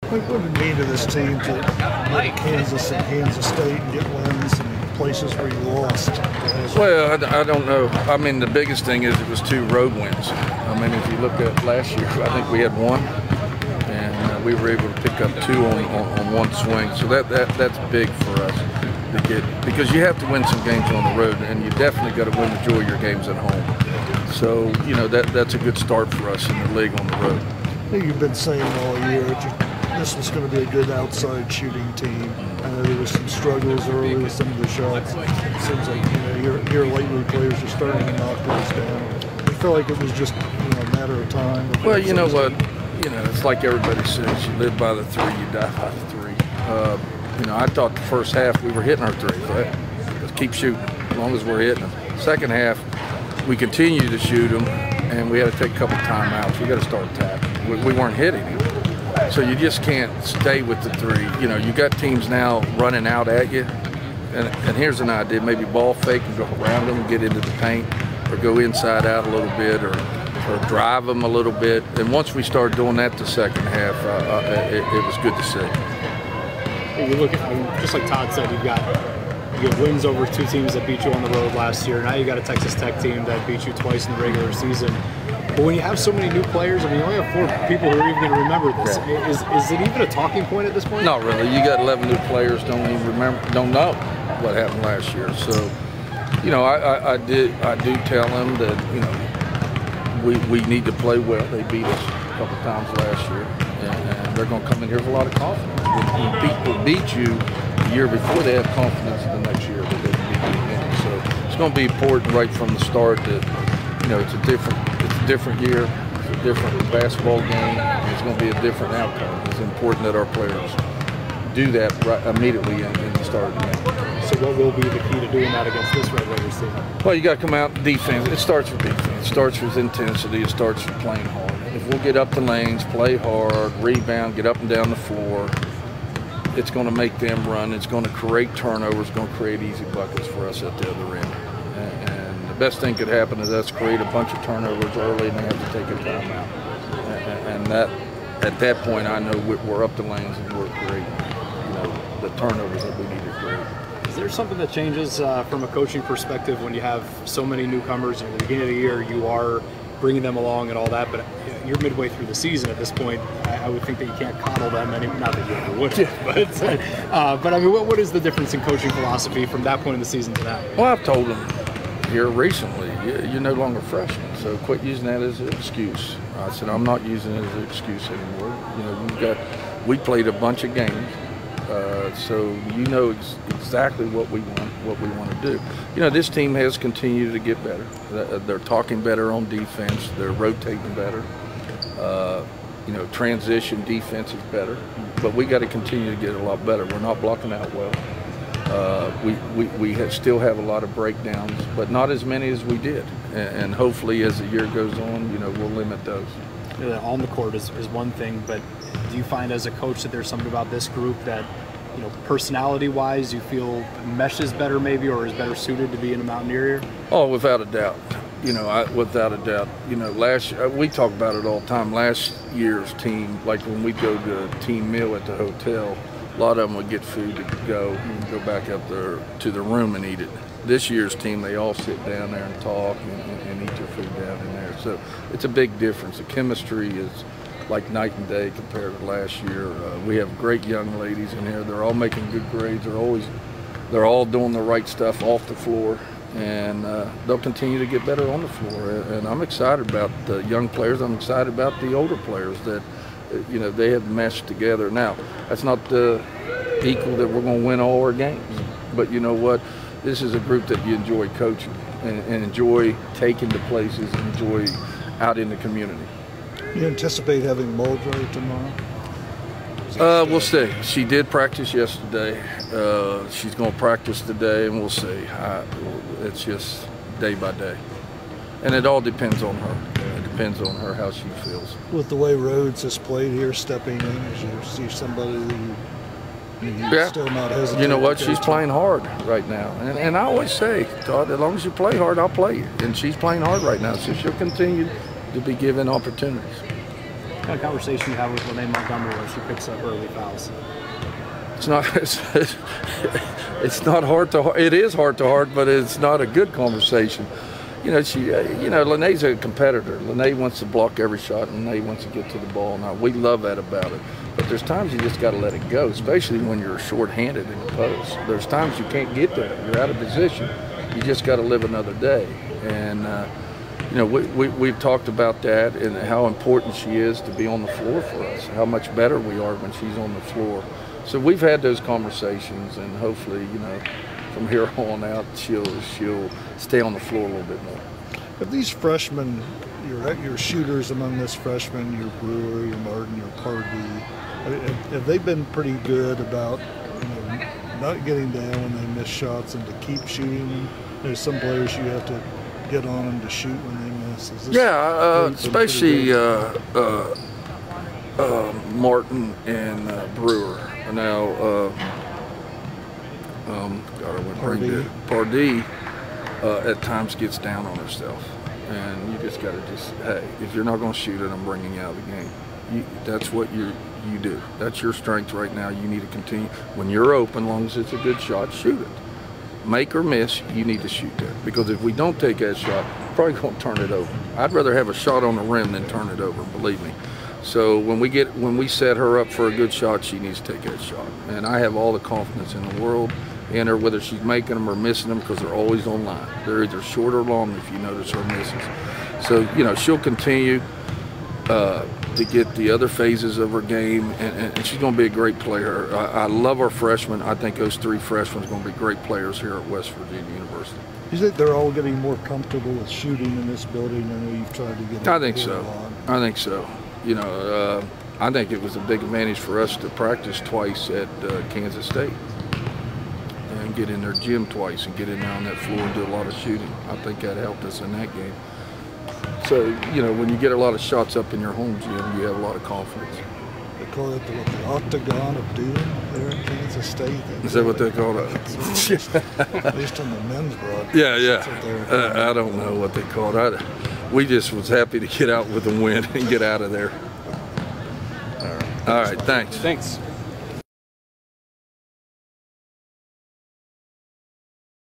What would it mean to this team to beat Kansas and Kansas State and get wins in places where you lost? Well, I don't know. I mean, the biggest thing is it was 2 road wins. I mean, if you look at last year, I think we had 1, and we were able to pick up 2 on one swing. So that's big for us to get, because you have to win some games on the road, and you definitely got to win the majority of your games at home. So, you know, that's a good start for us in the league on the road. I think you've been saying all year this was going to be a good outside shooting team. I know there was some struggles early with some of the shots. It seems like, you know, here lately players are starting to knock those down. I feel like it was just, you know, a matter of time. Well, you know what? You know, it's like everybody says, you live by the 3, you die by the 3. You know, I thought the first half we were hitting our 3s, right? Just keep shooting as long as we're hitting them. Second half, we continued to shoot them, and we had to take a couple timeouts. We got to start attacking. We weren't hitting them. So you just can't stay with the 3. You know, you got teams now running out at you. And here's an idea, maybe ball fake and go around them and get into the paint, or go inside out a little bit, or drive them a little bit. And once we started doing that the second half, it was good to see. You look at, just like Todd said, you get wins over 2 teams that beat you on the road last year. Now you got a Texas Tech team that beat you twice in the regular season. But when you have so many new players, I mean, you only have 4 people who are even going to remember this. Yeah. Is it even a talking point at this point? Not really. You got 11 new players, don't know what happened last year. So, you know, I do tell them that, you know, we need to play well. They beat us a couple times last year, and they're going to come in here with a lot of confidence. When people beat you the year before, they have confidence the next year that they can beat you again. So it's going to be important right from the start that, you know, it's a different year, it's a different basketball game, it's going to be a different outcome. It's important that our players do that right immediately in the start of the game. So what will be the key to doing that against this regular season? Well, you got to come out defense. It starts with defense. It starts with intensity. It starts with playing hard. If we'll get up the lanes, play hard, rebound, get up and down the floor, it's going to make them run. It's going to create turnovers. It's going to create easy buckets for us at the other end. And the best thing could happen is us create a bunch of turnovers early, and they have to take a timeout. And that, at that point, I know we're up the lanes and we're creating, you know, the turnovers that we need to create. Is there something that changes from a coaching perspective when you have so many newcomers? At the beginning of the year, you are bringing them along and all that, but you're midway through the season at this point. I would think that you can't coddle them anymore. Not that you ever would, but I mean, what is the difference in coaching philosophy from that point in the season to now? Well, I've told them here recently, you're no longer freshmen, so quit using that as an excuse. I said, I'm not using it as an excuse anymore. You know, we played a bunch of games. So you know exactly what we want to do. You know, this team has continued to get better. They're talking better on defense. They're rotating better. You know, transition defense is better. But we got to continue to get a lot better. We're not blocking out well. We still have a lot of breakdowns, but not as many as we did. And hopefully, as the year goes on, you know, we'll limit those. On the court is one thing, but do you find as a coach that there's something about this group that, you know, personality-wise, you feel meshes better maybe, or is better suited to be in a Mountaineer year? Oh, without a doubt. You know, without a doubt. You know, we talk about it all the time. Last year's team, like when we go to a team meal at the hotel, a lot of them would get food to go and go back up there to the room and eat it. This year's team, they all sit down there and talk and eat their food down in there. So it's a big difference. The chemistry is like night and day compared to last year. We have great young ladies in here. They're all making good grades. They're all doing the right stuff off the floor, and they'll continue to get better on the floor. And I'm excited about the young players. I'm excited about the older players that, you know, they have meshed together. Now, that's not equal that we're going to win all our games, but you know what? This is a group that you enjoy coaching and enjoy taking to places, and enjoy out in the community. You anticipate having Muldrow tomorrow? We'll see. She did practice yesterday. She's going to practice today, and we'll see. It's just day by day. And it all depends on her. It depends on her how she feels. With the way Rhodes has played here, stepping in, as you see somebody that you're still not hesitating. You know what? She's playing hard right now. And I always say, Todd, as long as you play hard, I'll play you. And she's playing hard right now, so she'll continue to be given opportunities. kind of conversation you have with Lene Montgomery when she picks up early fouls? It's not. It's not heart to heart. It is heart to heart, but it's not a good conversation. You know, Lene's a competitor. Lene wants to block every shot, and Lene wants to get to the ball. Now, we love that about it. But there's times you just got to let it go, especially when you're short-handed in the post. There's times you can't get there. You're out of position. You just got to live another day. And, you know, we've talked about that and how important she is to be on the floor for us, how much better we are when she's on the floor. So we've had those conversations, and hopefully, you know, from here on out, she'll stay on the floor a little bit more. Have these freshmen, your shooters among this freshman, your Brewer, your Martin, your Pardee, have they been pretty good about, you know, not getting down when they miss shots and to keep shooting? There's some players you have to get on them to shoot when they miss. Yeah, especially Martin and Brewer. Now, God, I wouldn't bring it. Pardee at times gets down on herself, and you just got to hey, if you're not going to shoot it, I'm bringing you out of the game. That's what you do. That's your strength right now. You need to continue. When you're open, as long as it's a good shot, shoot it. Make or miss, you need to shoot that, because if we don't take that shot, we're probably going to turn it over. I'd rather have a shot on the rim than turn it over, believe me. So when we set her up for a good shot, she needs to take that shot. And I have all the confidence in the world in her, whether she's making them or missing them, because they're always on line. They're either short or long if you notice her misses. So, you know, she'll continue to get the other phases of her game, and she's going to be a great player. I love our freshmen. I think those three freshmen are going to be great players here at West Virginia University. You think they're all getting more comfortable with shooting in this building? I know you've tried to get. I think so. I think so. You know, I think it was a big advantage for us to practice twice at Kansas State and get in their gym twice and get in there on that floor and do a lot of shooting. I think that helped us in that game. So, you know, when you get a lot of shots up in your home gym, you have a lot of confidence. They call it the octagon of doom there at Kansas State. Is that what they call it? At least on the men's broadcast. Yeah. I don't know what they call it. We just was happy to get out with a win and get out of there. All right, thanks. Thanks.